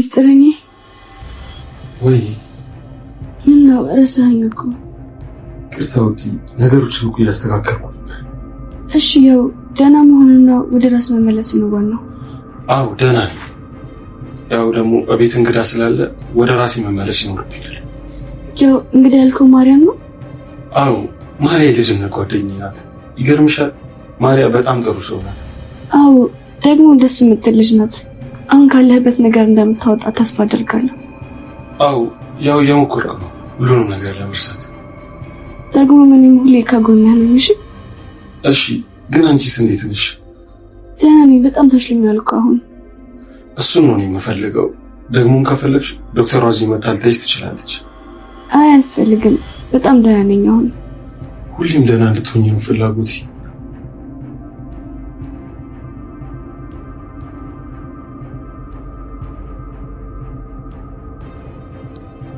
ሚስጥረኝ ወይ ምን ነው ረሳኸኝ እኮ። ቅርታውቂ ነገሮችን እኮ እያስተካከልኩ። እሺ ያው ደህና መሆንና ወደ ራስ መመለስ ነው ዋናው። አዎ ደህና ነኝ። ያው ደግሞ በቤት እንግዳ ስላለ ወደ ራሴ መመለስ ይኖርብኛል። ያው እንግዳ ያልከው ማርያም ነው? አዎ ማርያ ልጅነት ጓደኛዬ ናት። ይገርምሻል ማርያ በጣም ጥሩ ሰው ናት። አዎ ደግሞ ደስ የምትል ልጅ ናት። አሁን ካለህበት ነገር እንደምታወጣ ተስፋ አደርጋለሁ። አዎ ያው የሞከርኩ ነው ሁሉንም ነገር ለመርሳት። ደግሞ ምንም ሁሌ ከጎንህ ነኝ። እሺ ግን አንቺስ እንዴት ነሽ? ደህና ነኝ። በጣም ተሽሎኛል እኮ አሁን። እሱን ነው የምፈልገው። ደግሞም ከፈለግሽ ዶክተሯ እዚህ መጣ ልትይዝ ትችላለች። አይ አያስፈልግም። በጣም ደህና ነኝ አሁን። ሁሌም ደህና እንድትሆኚ ነው ፍላጎቴ።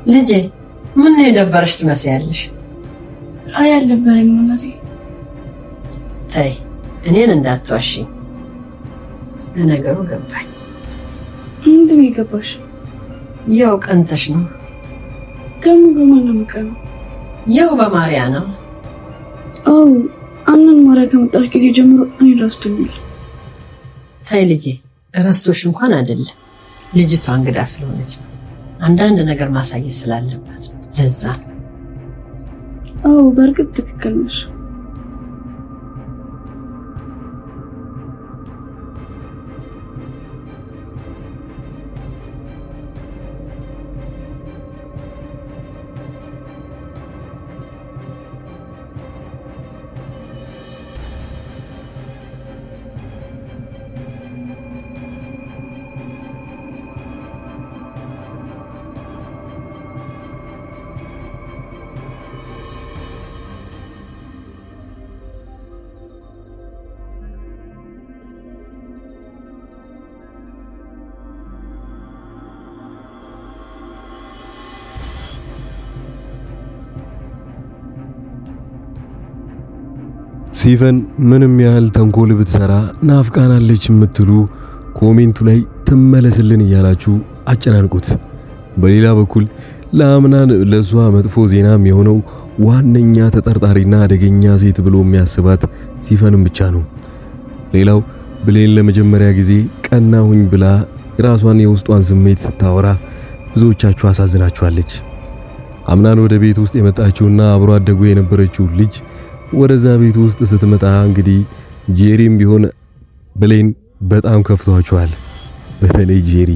ልጄ ምን ነው የደበረሽ ትመስያለሽ? አይ አልደበረኝም እናቴ። ተይ እኔን እንዳትዋሽኝ። ለነገሩ ገባኝ። ምንድን ነው የገባሽ? ያው ቀንተሽ ነው። ደግሞ በማን ነው የምቀነው? ያው በማርያ ነው። አዎ አምናን ማርያ ከመጣሽ ጊዜ ጀምሮ እኔ ረስቶኛል። ተይ ልጄ ረስቶሽ እንኳን አይደለም፣ ልጅቷ እንግዳ ስለሆነች ነው። አንዳንድ ነገር ማሳየት ስላለባት ለዛ። አዎ በእርግጥ ትክክል ነሽ። ሲፈን ምንም ያህል ተንኮል ብትሰራ ናፍቃናለች የምትሉ ኮሜንቱ ላይ ትመለስልን እያላችሁ አጨናንቁት። በሌላ በኩል ለአምናን ለሷ መጥፎ ዜናም የሆነው ዋነኛ ተጠርጣሪና አደገኛ ሴት ብሎ የሚያስባት ሲፈንም ብቻ ነው። ሌላው ብሌን ለመጀመሪያ ጊዜ ቀናሁኝ ብላ ራሷን የውስጧን ስሜት ስታወራ ብዙዎቻችሁ አሳዝናችኋለች። አምናን ወደ ቤት ውስጥ የመጣችውና አብሮ አደጉ የነበረችው ልጅ ወደዛ ቤት ውስጥ ስትመጣ እንግዲህ ጄሪም ቢሆን ብሌን በጣም ከፍቷቸዋል። በተለይ ጄሪ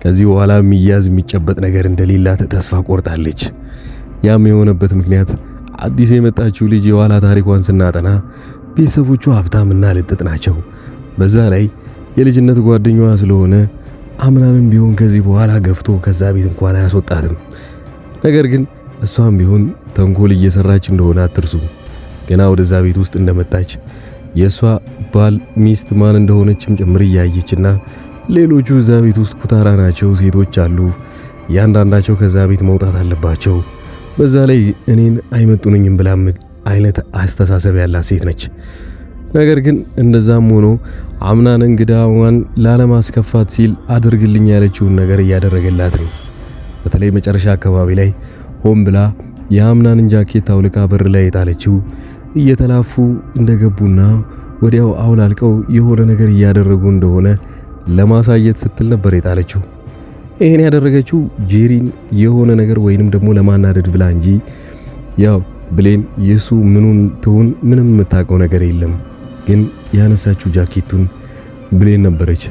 ከዚህ በኋላ የሚያዝ የሚጨበጥ ነገር እንደሌላት ተስፋ ቆርጣለች። ያም የሆነበት ምክንያት አዲስ የመጣችው ልጅ የኋላ ታሪኳን ስናጠና ቤተሰቦቿ ሀብታምና ልጥጥ ናቸው። በዛ ላይ የልጅነት ጓደኛዋ ስለሆነ አምናንም ቢሆን ከዚህ በኋላ ገፍቶ ከዛ ቤት እንኳን አያስወጣትም። ነገር ግን እሷም ቢሆን ተንኮል እየሰራች እንደሆነ አትርሱ። ገና ወደዛ ቤት ውስጥ እንደመጣች የሷ ባል ሚስት ማን እንደሆነችም ጭምር ያየችና ሌሎቹ እዛ ቤት ውስጥ ኩታራ ናቸው፣ ሴቶች አሉ፣ ያንዳንዳቸው ከዛ ቤት መውጣት አለባቸው፣ በዛ ላይ እኔን አይመጡኝም ብላም አይነት አስተሳሰብ ያላት ሴት ነች። ነገር ግን እንደዛም ሆኖ አምናን እንግዳዋን ላለማስከፋት ሲል አድርግልኝ ያለችውን ነገር እያደረገላት ነው። በተለይ መጨረሻ አካባቢ ላይ ሆን ብላ የአምናንን ጃኬት አውልቃ በር ላይ የጣለችው እየተላፉ እንደገቡና ወዲያው አውላልቀው የሆነ ነገር እያደረጉ እንደሆነ ለማሳየት ስትል ነበር የጣለችው። ይሄን ያደረገችው ጄሪን የሆነ ነገር ወይንም ደግሞ ለማናደድ ብላ እንጂ ያው ብሌን የሱ ምኑን ትሁን ምንም የምታውቀው ነገር የለም። ግን ያነሳችው ጃኬቱን ብሌን ነበረች።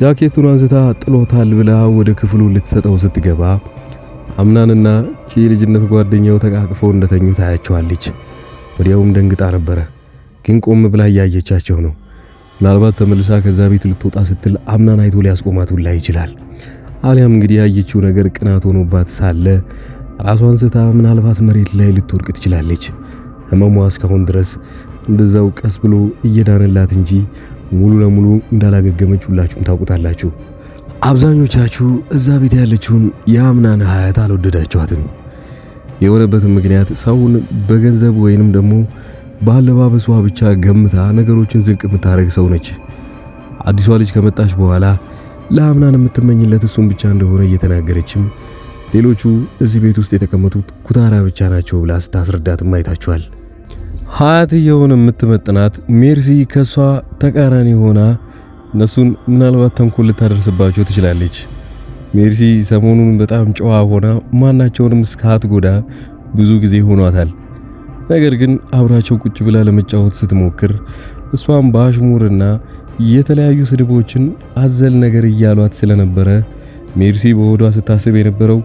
ጃኬቱን አንስታ ጥሎታል ብላ ወደ ክፍሉ ልትሰጠው ስትገባ አምናንና የልጅነት ጓደኛው ተቃቅፈው እንደተኙ ታያቸዋለች። ወዲያውም ደንግጣ ነበረ። ግን ቆም ብላ እያየቻቸው ነው። ምናልባት ተመልሳ ከዛ ቤት ልትወጣ ስትል አምናን አይቶ ሊያስቆማት ሁላ ይችላል። አሊያም እንግዲህ ያየችው ነገር ቅናት ሆኖባት ሳለ ራሷን ስታ ምናልባት መሬት ላይ ልትወድቅ ትችላለች። ህመሟ እስካሁን ድረስ እንደዛው ቀስ ብሎ እየዳነላት እንጂ ሙሉ ለሙሉ እንዳላገገመች ሁላችሁም ታውቁታላችሁ። አብዛኞቻችሁ እዛ ቤት ያለችውን የአምናን ሀያት አልወደዳችኋትም። የሆነበትም ምክንያት ሰውን በገንዘብ ወይንም ደግሞ ባለባበሷ ብቻ ገምታ ነገሮችን ዝቅ የምታረግ ሰው ነች። አዲሷ ልጅ ከመጣች በኋላ ለአምናን የምትመኝለት እሱን ብቻ እንደሆነ እየተናገረችም ሌሎቹ እዚህ ቤት ውስጥ የተቀመጡት ኩታራ ብቻ ናቸው ብላ ስታስረዳትም አይታችኋል። ሀያትየውን የምትመጥናት ሜርሲ ከሷ ተቃራኒ ሆና እነሱን ምናልባት ተንኮል ልታደርስባቸው ትችላለች። ሜርሲ ሰሞኑን በጣም ጨዋ ሆና ማናቸውንም እስካት ጎዳ ብዙ ጊዜ ሆኗታል። ነገር ግን አብራቸው ቁጭ ብላ ለመጫወት ስትሞክር እሷም በአሽሙርና የተለያዩ ስድቦችን አዘል ነገር እያሏት ስለነበረ ሜርሲ በሆዷ ስታስብ የነበረው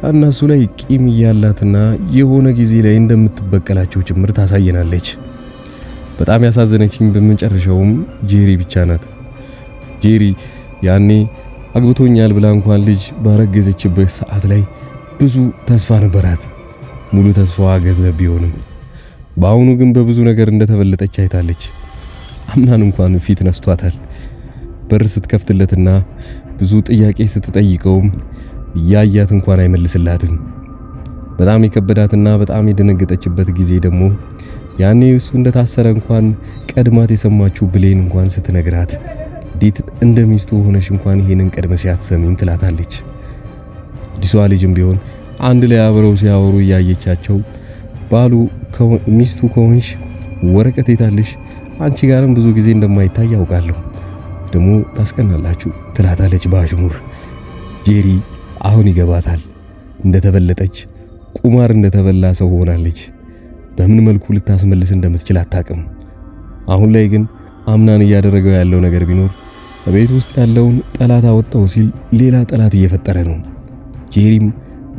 እነሱ ላይ ቂም ያላትና የሆነ ጊዜ ላይ እንደምትበቀላቸው ጭምር ታሳየናለች። በጣም ያሳዘነችኝ በመጨረሻውም ጄሪ ብቻ ናት። ጄሪ ያኔ አግብቶኛል ብላ እንኳን ልጅ ባረገዘችበት ሰዓት ላይ ብዙ ተስፋ ነበራት። ሙሉ ተስፋዋ ገንዘብ ቢሆንም በአሁኑ ግን በብዙ ነገር እንደተበለጠች አይታለች። አምናን እንኳን ፊት ነስቷታል። በር ስትከፍትለትና ብዙ ጥያቄ ስትጠይቀውም ያያት እንኳን አይመልስላትም። በጣም የከበዳትና በጣም የደነገጠችበት ጊዜ ደግሞ ያኔ እሱ እንደታሰረ እንኳን ቀድማት የሰማችው ብሌን እንኳን ስትነግራት ዲት እንደሚስቱ ሆነሽ እንኳን ይሄንን ቀድመሽ አትሰሚም ትላታለች። አዲሷ ልጅም ቢሆን አንድ ላይ አብረው ሲያወሩ እያየቻቸው ባሉ ሚስቱ ከሆንሽ ወረቀት የታለሽ? አንቺ ጋርም ብዙ ጊዜ እንደማይታይ ያውቃለሁ፣ ደግሞ ታስቀናላችሁ ትላታለች በአሽሙር። ጄሪ አሁን ይገባታል። እንደተበለጠች ቁማር እንደተበላ ሰው ሆናለች። በምን መልኩ ልታስመልስ እንደምትችል አታውቅም። አሁን ላይ ግን አምናን እያደረገው ያለው ነገር ቢኖር በቤት ውስጥ ያለውን ጠላት አወጣው ሲል ሌላ ጠላት እየፈጠረ ነው። ጄሪም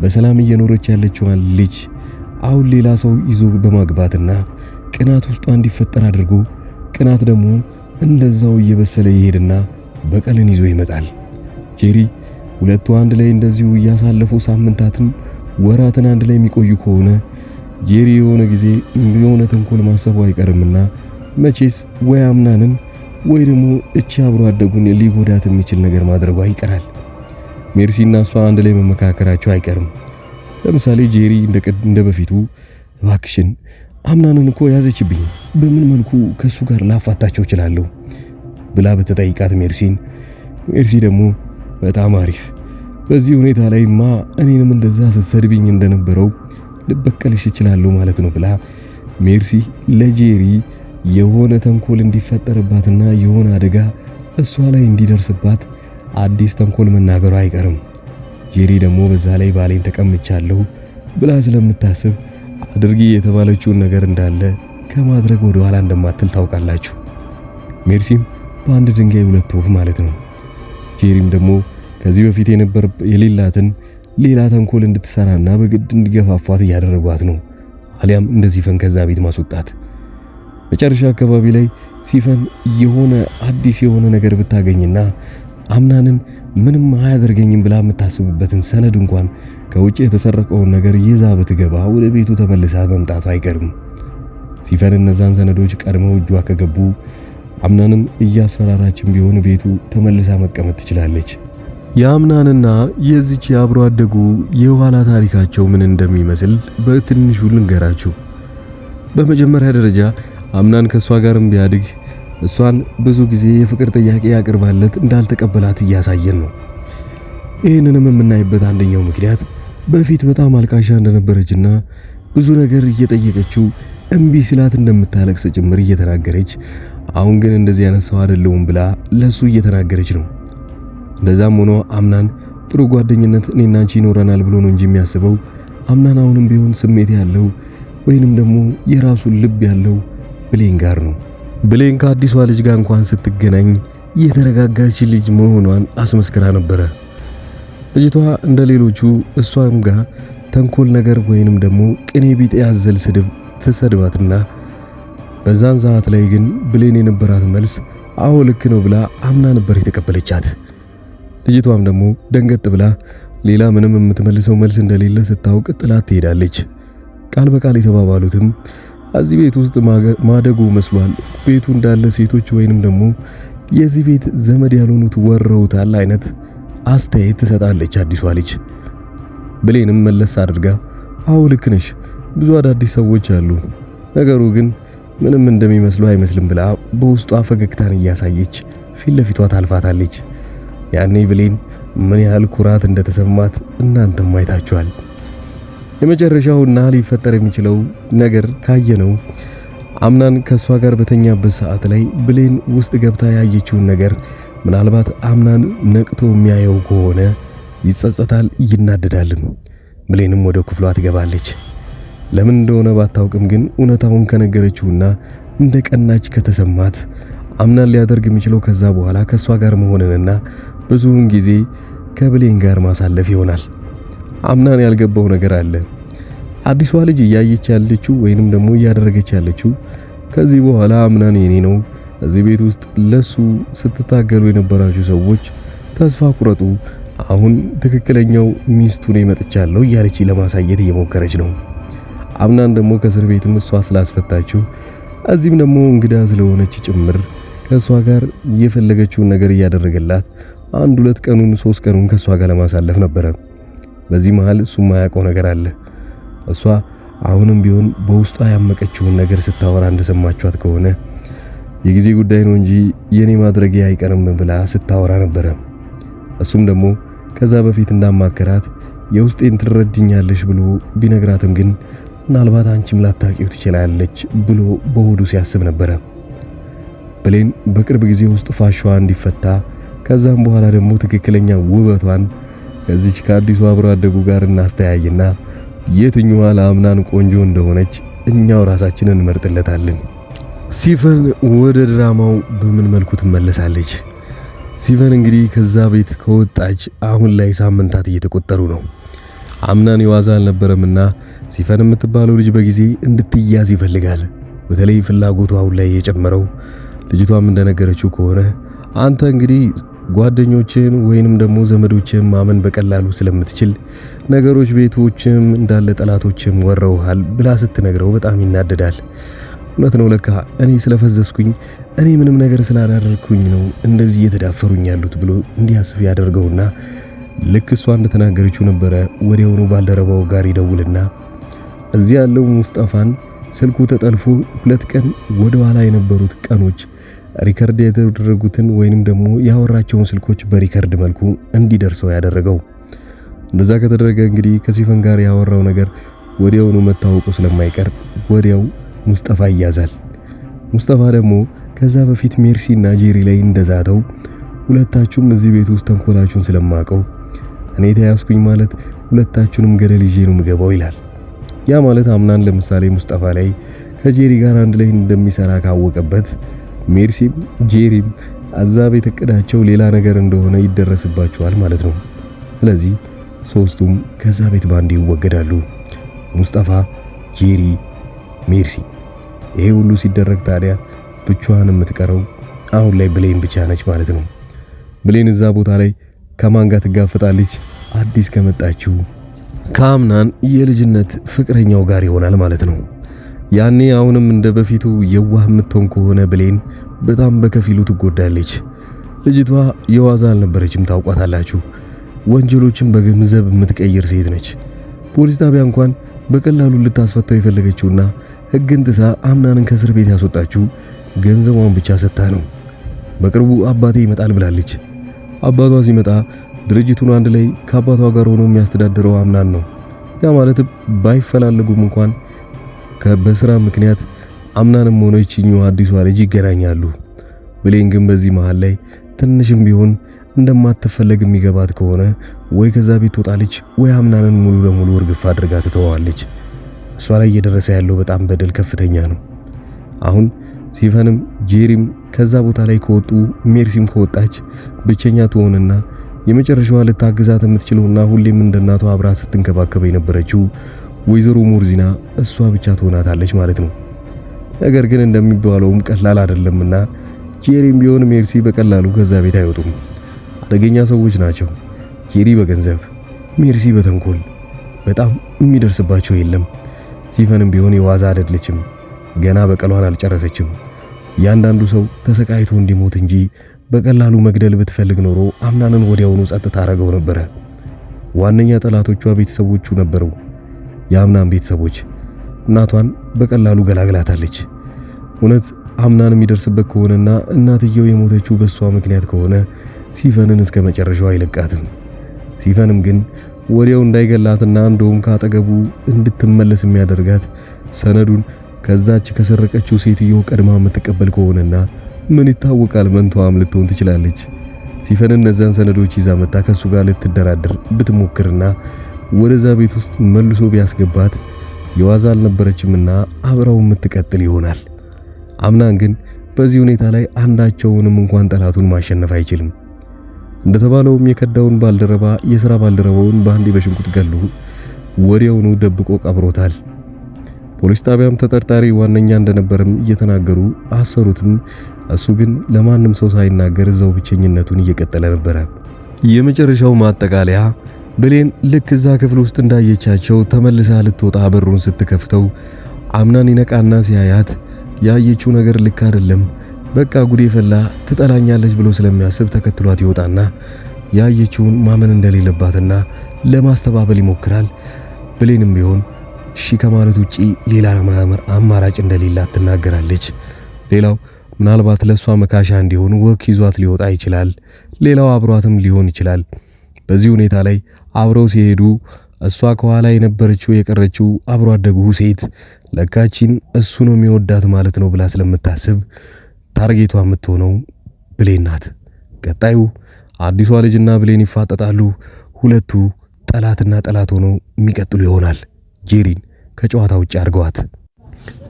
በሰላም እየኖረች ያለችዋን ልጅ አሁን ሌላ ሰው ይዞ በማግባትና ቅናት ውስጧ እንዲፈጠር አድርጎ ቅናት ደግሞ እንደዛው እየበሰለ ይሄድና በቀልን ይዞ ይመጣል። ጄሪ ሁለቱ አንድ ላይ እንደዚሁ እያሳለፉ ሳምንታትን ወራትን አንድ ላይ የሚቆዩ ከሆነ ጄሪ የሆነ ጊዜ የሆነ ተንኮል ማሰቡ አይቀርምና መቼስ ወይ አምናንን ወይ ደግሞ እቺ አብሮ አደጉን ሊጎዳት የሚችል ነገር ማድረጉ አይቀራል። ሜርሲና እሷ አንድ ላይ መመካከራቸው አይቀርም። ለምሳሌ ጄሪ እንደ በፊቱ እባክሽን አምናንን እኮ ያዘችብኝ፣ በምን መልኩ ከሱ ጋር ላፋታቸው እችላለሁ ብላ በተጠይቃት ሜርሲ ደግሞ በጣም አሪፍ፣ በዚህ ሁኔታ ላይማ እኔንም እንደዛ ስትሰድብኝ እንደነበረው ልበቀልሽ እችላለሁ ማለት ነው ብላ ሜርሲ ለጄሪ የሆነ ተንኮል እንዲፈጠርባትና የሆነ አደጋ እሷ ላይ እንዲደርስባት አዲስ ተንኮል መናገሩ አይቀርም። ጄሪ ደግሞ በዛ ላይ ባሌን ተቀምቻለሁ ብላ ስለምታስብ አድርጊ የተባለችውን ነገር እንዳለ ከማድረግ ወደ ኋላ እንደማትል ታውቃላችሁ። ሜርሲም በአንድ ድንጋይ ሁለት ወፍ ማለት ነው። ጄሪም ደግሞ ከዚህ በፊት የሌላትን ሌላ ተንኮል እንድትሰራና በግድ እንዲገፋፏት እያደረጓት ነው። አሊያም እንደዚህ ፈን ከዛ ቤት ማስወጣት። መጨረሻ አካባቢ ላይ ሲፈን የሆነ አዲስ የሆነ ነገር ብታገኝና አምናንን ምንም አያደርገኝም ብላ የምታስብበትን ሰነድ እንኳን ከውጭ የተሰረቀውን ነገር ይዛ ብትገባ ወደ ቤቱ ተመልሳ መምጣቱ አይቀርም። ሲፈን እነዛን ሰነዶች ቀድመው እጇ ከገቡ አምናንም እያስፈራራችን ቢሆን ቤቱ ተመልሳ መቀመጥ ትችላለች። የአምናንና የዚች የአብሮ አደጉ የኋላ ታሪካቸው ምን እንደሚመስል በትንሹ ልንገራችሁ። በመጀመሪያ ደረጃ አምናን ከሷ ጋርም ቢያድግ እሷን ብዙ ጊዜ የፍቅር ጥያቄ ያቀርባለት እንዳልተቀበላት እያሳየን ነው። ይህንንም የምናይበት አንደኛው ምክንያት በፊት በጣም አልቃሻ እንደነበረችና ብዙ ነገር እየጠየቀችው እምቢ ስላት እንደምታለቅስ ጭምር እየተናገረች አሁን ግን እንደዚህ አይነት ሰው አይደለሁም ብላ ለሱ እየተናገረች ነው። እንደዛም ሆኖ አምናን ጥሩ ጓደኝነት እኔና አንቺ ይኖረናል ብሎ ነው እንጂ የሚያስበው አምናን አሁንም ቢሆን ስሜት ያለው ወይንም ደግሞ የራሱን ልብ ያለው ብሌን ጋር ነው። ብሌን ከአዲሷ ልጅ ጋር እንኳን ስትገናኝ የተረጋጋች ልጅ መሆኗን አስመስክራ ነበረ። ልጅቷ እንደሌሎቹ እሷም ጋር ተንኮል ነገር ወይንም ደግሞ ቅኔ ቢጤ ያዘል ስድብ ትሰድባትና በዛን ሰዓት ላይ ግን ብሌን የነበራት መልስ አዎ ልክ ነው ብላ አምና ነበር የተቀበለቻት። ልጅቷም ደግሞ ደንገጥ ብላ ሌላ ምንም የምትመልሰው መልስ እንደሌለ ስታውቅ ጥላት ትሄዳለች። ቃል በቃል የተባባሉትም እዚህ ቤት ውስጥ ማደጉ መስሏል፣ ቤቱ እንዳለ ሴቶች ወይንም ደግሞ የዚህ ቤት ዘመድ ያልሆኑት ወረውታል አይነት አስተያየት ትሰጣለች አዲሷ ልጅ። ብሌንም መለስ አድርጋ አዎ ልክ ነሽ፣ ብዙ አዳዲስ ሰዎች አሉ፣ ነገሩ ግን ምንም እንደሚመስለው አይመስልም ብላ በውስጧ ፈገግታን እያሳየች ፊት ለፊቷ ታልፋታለች። ያኔ ብሌን ምን ያህል ኩራት እንደተሰማት እናንተም አይታችኋል። የመጨረሻውና ሊፈጠር የሚችለው ነገር ካየነው አምናን ከሷ ጋር በተኛበት ሰዓት ላይ ብሌን ውስጥ ገብታ ያየችውን ነገር ምናልባት አምናን ነቅቶ የሚያየው ከሆነ ይጸጸታል፣ ይናደዳልም። ብሌንም ወደ ክፍሏ ትገባለች። ለምን እንደሆነ ባታውቅም ግን እውነታውን ከነገረችውና እንደ ቀናች ከተሰማት አምናን ሊያደርግ የሚችለው ከዛ በኋላ ከሷ ጋር መሆንንና ብዙውን ጊዜ ከብሌን ጋር ማሳለፍ ይሆናል። አምናን ያልገባው ነገር አለ። አዲሷ ልጅ እያየች ያለችው ወይንም ደግሞ እያደረገች ያለችው ከዚህ በኋላ አምናን የኔ ነው፣ እዚህ ቤት ውስጥ ለሱ ስትታገሉ የነበራችሁ ሰዎች ተስፋ ቁረጡ፣ አሁን ትክክለኛው ሚስቱ ነኝ መጥቻለሁ እያለች ለማሳየት እየሞከረች ነው። አምናን ደግሞ ከእስር ቤትም እሷ ስላስፈታችው እዚህም ደግሞ እንግዳ ስለሆነች ጭምር ከእሷ ጋር የፈለገችውን ነገር እያደረገላት 1-2 ቀኑን 3 ቀኑን ከእሷ ጋር ለማሳለፍ ነበረ። በዚህ መሃል እሱ ማያውቀው ነገር አለ። እሷ አሁንም ቢሆን በውስጧ ያመቀችውን ነገር ስታወራ እንደሰማችኋት ከሆነ የጊዜ ጉዳይ ነው እንጂ የኔ ማድረጊያ አይቀርም ብላ ስታወራ ነበረ። እሱም ደግሞ ከዛ በፊት እንዳማከራት የውስጤን ትረድኛለሽ ብሎ ቢነግራትም ግን ምናልባት አንቺም ላታቂው ትችላለች ብሎ በሆዱ ሲያስብ ነበረ። ብሌን በቅርብ ጊዜ ውስጥ ፋሻዋ እንዲፈታ ከዛም በኋላ ደግሞ ትክክለኛ ውበቷን ከዚች ከአዲሱ አብሮ አደጉ ጋር እናስተያይና የትኛዋ ለአምናን ቆንጆ እንደሆነች እኛው ራሳችንን እንመርጥለታለን። ሲፈን ወደ ድራማው በምን መልኩ ትመለሳለች? ሲፈን እንግዲህ ከዛ ቤት ከወጣች አሁን ላይ ሳምንታት እየተቆጠሩ ነው። አምናን የዋዛ አልነበረምና ሲፈን የምትባለው ልጅ በጊዜ እንድትያዝ ይፈልጋል። በተለይ ፍላጎቱ አሁን ላይ የጨመረው ልጅቷም እንደነገረችው ከሆነ አንተ እንግዲህ ጓደኞችን ወይንም ደግሞ ዘመዶችን ማመን በቀላሉ ስለምትችል ነገሮች ቤቶችም እንዳለ ጠላቶችም ወረውሃል ብላ ስትነግረው በጣም ይናደዳል። እውነት ነው ለካ እኔ ስለፈዘስኩኝ እኔ ምንም ነገር ስላላደረኩኝ ነው እንደዚህ እየተዳፈሩኝ ያሉት ብሎ እንዲያስብ ያደርገውና ልክ እሷ እንደተናገረችው ነበረ ወዲያውኑ ባልደረባው ጋር ይደውልና እዚህ ያለው ሙስጠፋን ስልኩ ተጠልፎ 2 ቀን ወደ ኋላ የነበሩት ቀኖች ሪከርድ የተደረጉትን ወይንም ደግሞ ያወራቸውን ስልኮች በሪከርድ መልኩ እንዲደርሰው ያደረገው። እንደዛ ከተደረገ እንግዲህ ከሲፈን ጋር ያወራው ነገር ወዲያውኑ መታወቁ ስለማይቀር ወዲያው ሙስጠፋ ይያዛል። ሙስጠፋ ደግሞ ከዛ በፊት ሜርሲና ጄሪ ላይ እንደዛተው ሁለታችሁም እዚህ ቤት ውስጥ ተንኮላችሁን ስለማቀው እኔ ተያዝኩኝ ማለት ሁለታችሁንም ገደል ይዤ ነው ምገባው ይላል። ያ ማለት አምናን ለምሳሌ ሙስጠፋ ላይ ከጄሪ ጋር አንድ ላይ እንደሚሰራ ካወቀበት ሜርሲም ጄሪም አዛ ቤት እቅዳቸው ሌላ ነገር እንደሆነ ይደረስባቸዋል ማለት ነው። ስለዚህ ሶስቱም ከዛ ቤት ባንዴ ይወገዳሉ። ሙስጠፋ፣ ጄሪ፣ ሜርሲ። ይሄ ሁሉ ሲደረግ ታዲያ ብቻዋን የምትቀረው አሁን ላይ ብሌን ብቻ ነች ማለት ነው። ብሌን እዛ ቦታ ላይ ከማን ጋር ትጋፈጣለች? አዲስ ከመጣችው ከአምናን የልጅነት ፍቅረኛው ጋር ይሆናል ማለት ነው። ያኔ አሁንም እንደ በፊቱ የዋህ የምትሆን ከሆነ ብሌን በጣም በከፊሉ ትጎዳለች። ልጅቷ የዋዛ አልነበረችም፣ ታውቋታላችሁ። ወንጀሎችን በገንዘብ የምትቀይር ሴት ነች። ፖሊስ ጣቢያ እንኳን በቀላሉ ልታስፈታው የፈለገችውና ሕግን ጥሳ አምናንን ከእስር ቤት ያስወጣችው ገንዘቧን ብቻ ሰጥታ ነው። በቅርቡ አባቴ ይመጣል ብላለች። አባቷ ሲመጣ ድርጅቱን አንድ ላይ ከአባቷ ጋር ሆኖ የሚያስተዳድረው አምናን ነው። ያ ማለት ባይፈላለጉም እንኳን በስራ ምክንያት አምናንም ሆነ ይችኛው አዲሷ ልጅ ይገናኛሉ። ብሌን ግን በዚህ መሃል ላይ ትንሽም ቢሆን እንደማትፈለግ የሚገባት ከሆነ ወይ ከዛ ቤት ትወጣለች ወይ አምናንን ሙሉ ለሙሉ እርግፍ አድርጋ ትተዋለች። እሷ ላይ እየደረሰ ያለው በጣም በደል ከፍተኛ ነው። አሁን ሲፈንም ጄሪም ከዛ ቦታ ላይ ከወጡ ሜርሲም ከወጣች ብቸኛ ትሆንና የመጨረሻዋ ልታግዛት የምትችለውና ሁሌም እንደናቷ አብራ ስትንከባከበ የነበረችው ወይዘሮ ሙርዚና እሷ ብቻ ትሆናታለች ማለት ነው። ነገር ግን እንደሚባለውም ቀላል አይደለምና ጄሪም ቢሆን ሜርሲ በቀላሉ ከዛ ቤት አይወጡም። አደገኛ ሰዎች ናቸው። ጄሪ በገንዘብ ሜርሲ በተንኮል በጣም የሚደርስባቸው የለም። ሲፈንም ቢሆን የዋዛ አይደለችም። ገና በቀሏን አልጨረሰችም። ያንዳንዱ ሰው ተሰቃይቶ እንዲሞት እንጂ በቀላሉ መግደል ብትፈልግ ኖሮ አምናንን ወዲያውኑ ጸጥታ አረገው ነበረ። ዋነኛ ጠላቶቿ ቤተሰቦቹ ነበሩ። የአምናን ቤተሰቦች እናቷን በቀላሉ ገላግላታለች። እውነት አምናን የሚደርስበት ከሆነና እናትየው የሞተችው በሷ ምክንያት ከሆነ ሲፈንን እስከ መጨረሻው አይለቃትም። ሲፈንም ግን ወዲያው እንዳይገላትና እንደውም ካጠገቡ እንድትመለስ የሚያደርጋት ሰነዱን ከዛች ከሰረቀችው ሴትዮ ቀድማ የምትቀበል ከሆነና ምን ይታወቃል መንቷም ልትሆን ትችላለች። ሲፈን እነዛን ሰነዶች ይዛ መጣ ከሱ ጋር ልትደራደር ብትሞክርና ወደዛ ቤት ውስጥ መልሶ ቢያስገባት የዋዛ አልነበረችምና አብራው የምትቀጥል ይሆናል። አምናን ግን በዚህ ሁኔታ ላይ አንዳቸውንም እንኳን ጠላቱን ማሸነፍ አይችልም። እንደተባለውም የከዳውን ባልደረባ የሥራ ባልደረባውን በአንዴ በሽጉጥ ገሎ ወዲያውኑ ደብቆ ቀብሮታል። ፖሊስ ጣቢያም ተጠርጣሪ ዋነኛ እንደነበርም እየተናገሩ አሰሩትም። እሱ ግን ለማንም ሰው ሳይናገር እዛው ብቸኝነቱን እየቀጠለ ነበር። የመጨረሻው ማጠቃለያ ብሌን ልክ እዛ ክፍል ውስጥ እንዳየቻቸው ተመልሳ ልትወጣ በሩን ስትከፍተው አምናን ይነቃና ሲያያት ያየችው ነገር ልክ አይደለም፣ በቃ ጉዴ ፈላ፣ ትጠላኛለች ብሎ ስለሚያስብ ተከትሏት ይወጣና ያየችውን ማመን እንደሌለባትና ለማስተባበል ይሞክራል። ብሌንም ቢሆን እሺ ከማለት ውጪ ሌላ አማራጭ እንደሌላት ትናገራለች። ሌላው ምናልባት ለሷ መካሻ እንዲሆን ወክ ይዟት ሊወጣ ይችላል። ሌላው አብሯትም ሊሆን ይችላል። በዚህ ሁኔታ ላይ አብረው ሲሄዱ እሷ ከኋላ የነበረችው የቀረችው አብሮ አደጉ ሴት ለካቺን እሱ ነው የሚወዳት ማለት ነው ብላ ስለምታስብ ታርጌቷ የምትሆነው ብሌን ናት። ቀጣዩ አዲሷ ልጅና ብሌን ይፋጠጣሉ። ሁለቱ ጠላትና ጠላት ሆነው የሚቀጥሉ ይሆናል። ጄሪን ከጨዋታ ውጭ አድርገዋት።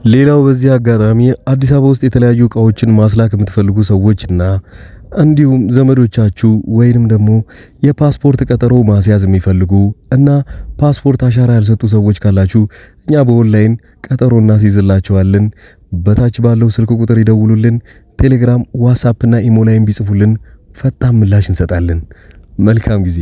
ሌላው በዚህ አጋጣሚ አዲስ አበባ ውስጥ የተለያዩ እቃዎችን ማስላክ የምትፈልጉ ሰዎችና እንዲሁም ዘመዶቻችሁ ወይንም ደግሞ የፓስፖርት ቀጠሮ ማስያዝ የሚፈልጉ እና ፓስፖርት አሻራ ያልሰጡ ሰዎች ካላችሁ እኛ በኦንላይን ቀጠሮ እናስይዝላችኋለን። በታች ባለው ስልክ ቁጥር ይደውሉልን። ቴሌግራም፣ ዋትስአፕ እና ኢሞ ላይም ቢጽፉልን ፈጣን ምላሽ እንሰጣለን። መልካም ጊዜ።